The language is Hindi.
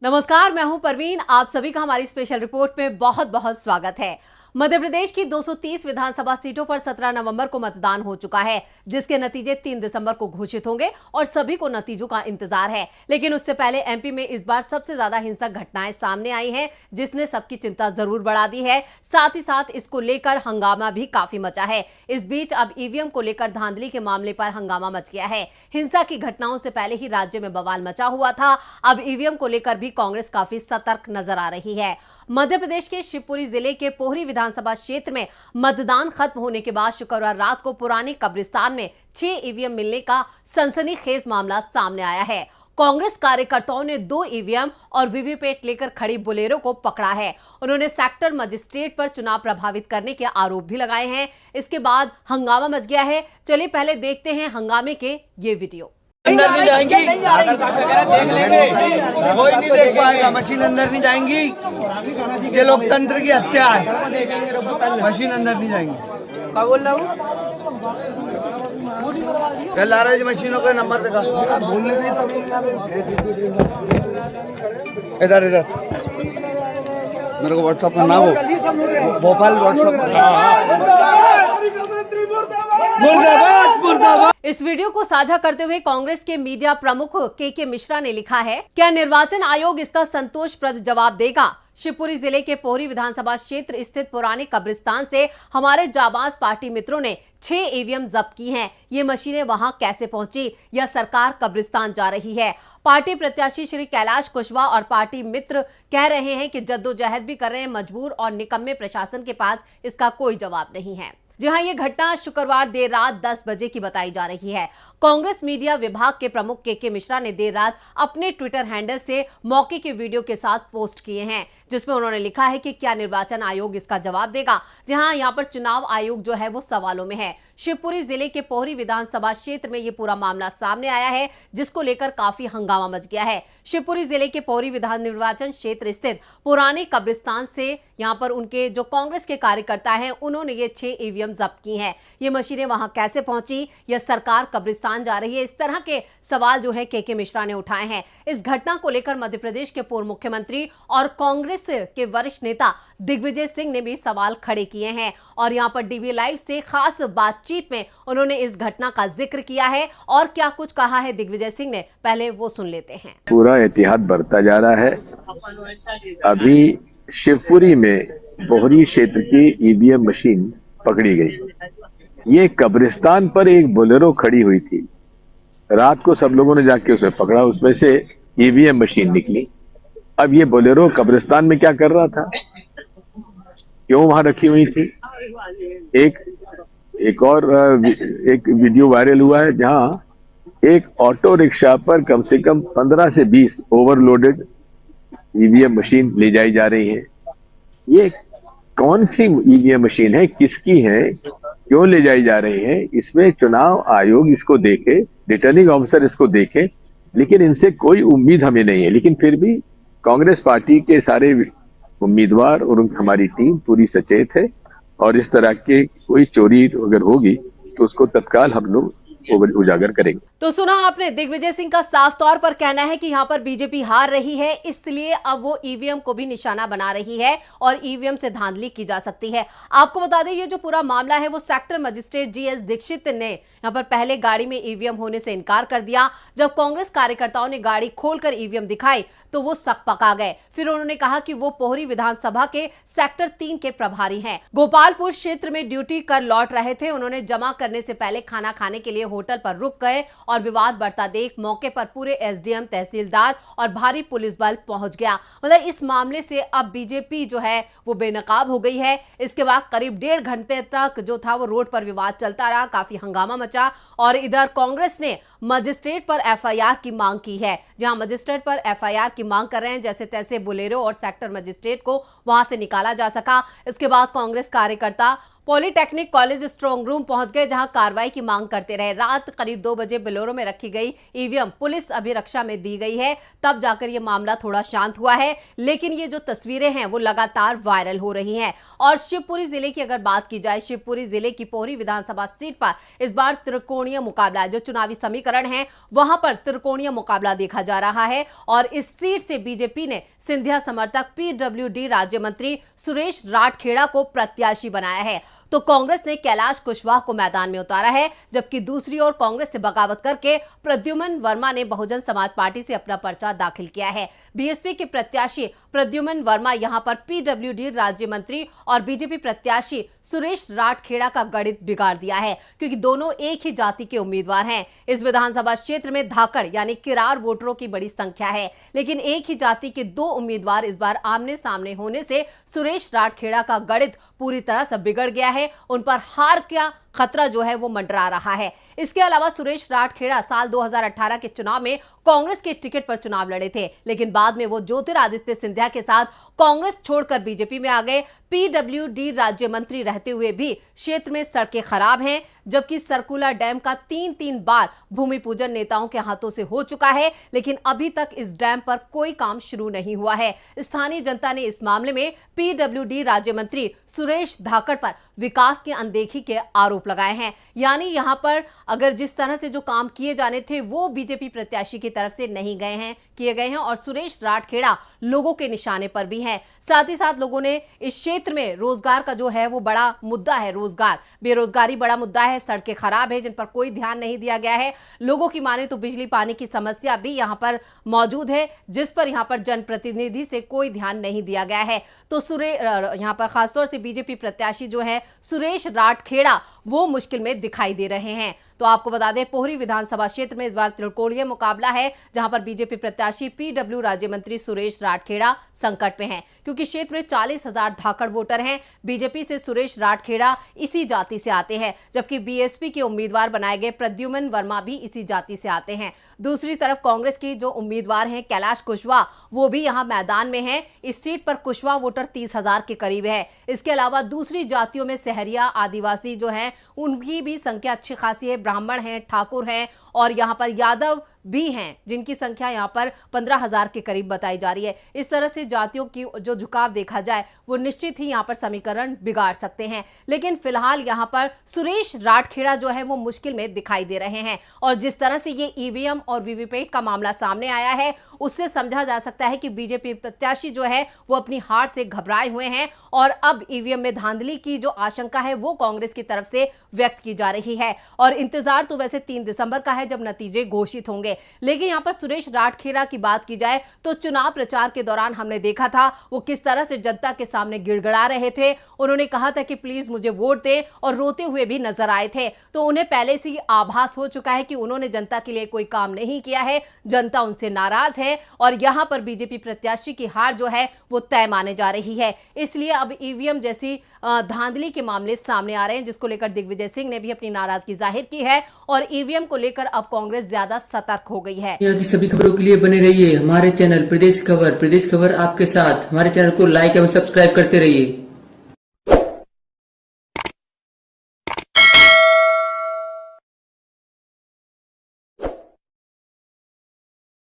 नमस्कार, मैं हूं परवीन। आप सभी का हमारी स्पेशल रिपोर्ट में बहुत बहुत स्वागत है। मध्य प्रदेश की 230 विधानसभा सीटों पर 17 नवंबर को मतदान हो चुका है, जिसके नतीजे 3 दिसंबर को घोषित होंगे और सभी को नतीजों का इंतजार है। लेकिन उससे पहले एमपी में इस बार सबसे ज्यादा हिंसक घटनाएं सामने आई हैं, जिसने सबकी चिंता जरूर बढ़ा दी है। साथ ही साथ इसको लेकर हंगामा भी काफी मचा है। इस बीच अब ईवीएम को लेकर धांधली के मामले पर हंगामा मच गया है। हिंसा की घटनाओं से पहले ही राज्य में बवाल मचा हुआ था। अब ईवीएम को लेकर भी कांग्रेस काफी सतर्क नजर आ रही है। मध्य प्रदेश के शिवपुरी जिले के पोहरी विधानसभा क्षेत्र में मतदान खत्म होने के बाद शुक्रवार रात को पुराने कब्रिस्तान में 6 ईवीएम मिलने का सनसनीखेज मामला सामने आया है। कांग्रेस कार्यकर्ताओं ने 2 ईवीएम और वीवीपैट लेकर खड़ी बोलेरो को पकड़ा है। उन्होंने सेक्टर मजिस्ट्रेट पर चुनाव प्रभावित करने के आरोप भी लगाए हैं। इसके बाद हंगामा मच गया है। चलिए पहले देखते हैं हंगामे के ये वीडियो। अंदर नहीं जाएंगी, देख लेंगे, कोई नहीं देख पाएगा। मशीन अंदर नहीं जाएंगी, ये लोकतंत्र की हत्या है। मशीन अंदर नहीं जाएंगी। क्या बोल रहा हूँ? कल आ रहे मशीनों का नंबर दिखा। बोलने नहीं तो इधर इधर मेरे को व्हाट्सएप करना हो, भोपाल व्हाट्सएप। इस वीडियो को साझा करते हुए कांग्रेस के मीडिया प्रमुख के मिश्रा ने लिखा है, क्या निर्वाचन आयोग इसका संतोषप्रद जवाब देगा? शिवपुरी जिले के पोहरी विधानसभा क्षेत्र स्थित पुराने कब्रिस्तान से हमारे जाबाज पार्टी मित्रों ने 6 ईवीएम जब्त की हैं। ये मशीनें वहां कैसे पहुंची, यह सरकार कब्रिस्तान जा रही है। पार्टी प्रत्याशी श्री कैलाश कुशवाहा और पार्टी मित्र कह रहे हैं कि जद्दोजहद भी कर रहे हैं, मजबूर और निकम्मे प्रशासन के पास इसका कोई जवाब नहीं है। जी हां, ये घटना शुक्रवार देर रात 10 बजे की बताई जा रही है। कांग्रेस मीडिया विभाग के प्रमुख के मिश्रा ने देर रात अपने ट्विटर हैंडल से मौके के वीडियो के साथ पोस्ट किए हैं, जिसमें उन्होंने लिखा है कि क्या निर्वाचन आयोग इसका जवाब देगा। जहां यहां पर चुनाव आयोग जो है वो सवालों में है। शिवपुरी जिले के पोहरी विधानसभा क्षेत्र में ये पूरा मामला सामने आया है, जिसको लेकर काफी हंगामा मच गया है। शिवपुरी जिले के पोहरी विधान निर्वाचन क्षेत्र स्थित पुराने कब्रिस्तान से यहां पर उनके जो कांग्रेस के कार्यकर्ता हैं, उन्होंने ये 6 ईवीएम जब्त की हैं। ये मशीनें वहां कैसे पहुंची, यह सरकार कब्रिस्तान जा रही है, इस तरह के सवाल जो है के मिश्रा ने उठाए हैं। इस घटना को लेकर मध्य प्रदेश के पूर्व मुख्यमंत्री और कांग्रेस के वरिष्ठ नेता दिग्विजय सिंह ने भी सवाल खड़े किए हैं और यहां पर डीवी लाइव से खास बातचीत में उन्होंने इस घटना का जिक्र किया है और क्या कुछ कहा है दिग्विजय सिंह ने, पहले वो सुन लेते हैं। पूरा एहतियात बरता जा रहा है। अभी शिवपुरी में बोहरी क्षेत्र की ईवीएम मशीन पकड़ी गई। ये कब्रिस्तान पर एक बोलेरो खड़ी हुई थी। रात को सब लोगों ने जाके उसे पकड़ा, उसमें से ईवीएम मशीन निकली। अब ये बोलेरो कब्रिस्तान में क्या कर रहा था, क्यों वहां रखी हुई थी? एक और वीडियो वायरल हुआ है जहां एक ऑटो रिक्शा पर कम से कम 15 से 20 ओवरलोडेड ईवीएम मशीन ले जाई जा रही है। ये कौन सी ईवीएम मशीन है, किसकी है, क्यों ले जाई जा रही है? इसमें चुनाव आयोग इसको देखे, रिटर्निंग ऑफिसर इसको देखे, लेकिन इनसे कोई उम्मीद हमें नहीं है। लेकिन फिर भी कांग्रेस पार्टी के सारे उम्मीदवार और हमारी टीम पूरी सचेत है और इस तरह के कोई चोरी अगर होगी तो उसको तत्काल हम लोग उजागर करेंगे। तो सुना आपने, दिग्विजय सिंह का साफ तौर पर कहना है कि यहां पर बीजेपी हार रही है, इसलिए अब वो ईवीएम को भी निशाना बना रही है और ईवीएम से धांधली की जा सकती है। आपको बता दें, ये जो पूरा मामला है वो सेक्टर मजिस्ट्रेट जीएस दीक्षित ने यहां पर पहले गाड़ी में ईवीएम होने से इनकार कर दिया। जब कांग्रेस कार्यकर्ताओं ने गाड़ी खोलकर ईवीएम दिखाई तो वो सकपका गए। फिर उन्होंने कहा कि वो पोहरी विधानसभा के सेक्टर 3 के प्रभारी हैं। गोपालपुर क्षेत्र में ड्यूटी कर लौट रहे थे। उन्होंने जमा करने से पहले खाना खाने के लिए होटल पर रुक गए और विवाद बढ़ता देख मौके पर पूरे एसडीएम, तहसीलदार और भारी पुलिस बल पहुंच गया। मतलब इस मामले से अब बीजेपी जो है वो बेनकाब हो गई है। इसके बाद करीब 1.5 घंटे तक जो था वो रोड पर विवाद चलता रहा, काफी हंगामा मचा और इधर कांग्रेस ने मजिस्ट्रेट पर एफआईआर की मांग की है। जहां मजिस्ट्रेट पर एफआईआर की मांग कर रहे हैं, जैसे तैसे बोलेरो और सेक्टर मजिस्ट्रेट को वहां से निकाला जा सका। इसके बाद कांग्रेस कार्यकर्ता पॉलिटेक्निक कॉलेज स्ट्रांग रूम पहुंच गए, जहां कार्रवाई की मांग करते रहे। रात करीब 2 बजे बोलेरो में रखी गई ईवीएम पुलिस अभिरक्षा में दी गई है, तब जाकर यह मामला थोड़ा शांत हुआ है। लेकिन ये जो तस्वीरें हैं वो लगातार वायरल हो रही हैं। और शिवपुरी जिले की अगर बात की जाए, शिवपुरी जिले की पोहरी विधानसभा सीट पर इस बार त्रिकोणीय मुकाबला, जो चुनावी समीकरण है वहां पर त्रिकोणीय मुकाबला देखा जा रहा है। और इस सीट से बीजेपी ने सिंधिया समर्थक पीडब्ल्यूडी राज्य मंत्री सुरेश राठखेड़ा को प्रत्याशी बनाया है, तो कांग्रेस ने कैलाश कुशवाहा को मैदान में उतारा है। जबकि दूसरी ओर कांग्रेस से बगावत करके प्रद्युमन वर्मा ने बहुजन समाज पार्टी से अपना पर्चा दाखिल किया है। बीएसपी के प्रत्याशी प्रद्युमन वर्मा यहां पर पीडब्ल्यूडी राज्य मंत्री और बीजेपी प्रत्याशी सुरेश राठखेड़ा का गणित बिगाड़ दिया है, क्योंकि दोनों एक ही जाति के उम्मीदवार हैं। इस विधानसभा क्षेत्र में धाकड़ यानी किरार वोटरों की बड़ी संख्या है, लेकिन एक ही जाति के 2 उम्मीदवार इस बार आमने सामने होने से सुरेश राठखेड़ा का गणित पूरी तरह से बिगड़ गया है। उन पर हार का खतरा जो है वो मंडरा रहा है। इसके अलावा सुरेश राठखेड़ा साल 2018 के चुनाव में कांग्रेस के टिकट पर चुनाव लड़े थे, लेकिन बाद में वो ज्योतिरादित्य सिंधिया के साथ कांग्रेस छोड़कर बीजेपी में आ गए। पीडब्ल्यूडी राज्य मंत्री रहते हुए भी क्षेत्र में सड़कें खराब हैं, जबकि सरकुला डैम का 3 बार भूमि पूजन नेताओं के हाथों से हो चुका है, लेकिन अभी तक इस डैम पर कोई काम शुरू नहीं हुआ है। स्थानीय जनता ने इस मामले में पीडब्ल्यूडी राज्य मंत्री सुरेश धाकड़ पर विकास की अनदेखी के आरोप लगाए हैं। यानी यहां पर अगर जिस तरह से जो काम किए जाने थे वो बीजेपी प्रत्याशी की तरफ से नहीं किए गए हैं और सुरेश राठखेड़ा लोगों के निशाने पर भी हैं। साथ ही साथ लोगों ने इस क्षेत्र में रोजगार का जो है वो बड़ा मुद्दा है, रोजगार बेरोजगारी बड़ा मुद्दा है, सड़कें खराब है जिन पर कोई ध्यान नहीं दिया गया है। लोगों की माने तो बिजली पानी की समस्या भी यहां पर मौजूद है, जिस पर यहां पर जनप्रतिनिधि से कोई ध्यान नहीं दिया गया है। तो यहां पर खासतौर से बीजेपी प्रत्याशी जो है सुरेश राठखेड़ा वो मुश्किल में दिखाई दे रहे हैं। तो आपको बता दें, पोहरी विधानसभा क्षेत्र में इस बार त्रिकोणीय मुकाबला है, जहां पर बीजेपी प्रत्याशी पीडब्ल्यू राज्य मंत्री सुरेश राठखेड़ा संकट में हैं, क्योंकि क्षेत्र में 40,000 धाकड़ वोटर हैं। बीजेपी से सुरेश राठखेड़ा इसी जाति से आते हैं, जबकि बीएसपी के उम्मीदवार बनाए गए प्रद्युमन वर्मा भी इसी जाति से आते हैं। दूसरी तरफ कांग्रेस की जो उम्मीदवार हैं कैलाश कुशवाहा, वो भी यहां मैदान में है। इस सीट पर कुशवाहा वोटर 30,000 के करीब है। इसके अलावा दूसरी जातियों में सहरिया आदिवासी जो है उनकी भी संख्या अच्छी खासी है, ब्राह्मण हैं, ठाकुर हैं और यहां पर यादव भी हैं, जिनकी संख्या यहां पर 15,000 के करीब बताई जा रही है। इस तरह से जातियों की जो झुकाव देखा जाए वो निश्चित ही यहां पर समीकरण बिगाड़ सकते हैं। लेकिन फिलहाल यहां पर सुरेश राठखेड़ा जो है वो मुश्किल में दिखाई दे रहे हैं। और जिस तरह से ये ईवीएम और वीवीपैट का मामला सामने आया है, उससे समझा जा सकता है कि बीजेपी प्रत्याशी जो है वो अपनी हार से घबराए हुए हैं और अब ईवीएम में धांधली की जो आशंका है वो कांग्रेस की तरफ से व्यक्त की जा रही है। और इंतजार तो वैसे 3 दिसंबर का है, जब नतीजे घोषित होंगे। लेकिन यहां पर सुरेश राठखेड़ा की बात की जाए तो चुनाव प्रचार के दौरान हमने देखा था वो किस तरह से जनता के सामने गिड़गिड़ा रहे थे। उन्होंने कहा था कि प्लीज मुझे वोट दें और रोते हुए भी नजर आए थे। तो उन्हें पहले से ही आभास हो चुका है कि उन्होंने जनता के लिए कोई काम नहीं किया है, जनता उनसे नाराज है और यहां पर बीजेपी प्रत्याशी की हार जो है वो तय माने जा रही है। इसलिए अब ईवीएम जैसी धांधली के मामले सामने आ रहे हैं, जिसको लेकर दिग्विजय सिंह ने भी अपनी नाराजगी जाहिर की है और ईवीएम को लेकर अब कांग्रेस ज्यादा सतर्क हो गई है। यहाँ की सभी खबरों के लिए बने रहिए हमारे चैनल प्रदेश खबर आपके साथ। हमारे चैनल को लाइक एवं सब्सक्राइब करते रहिए।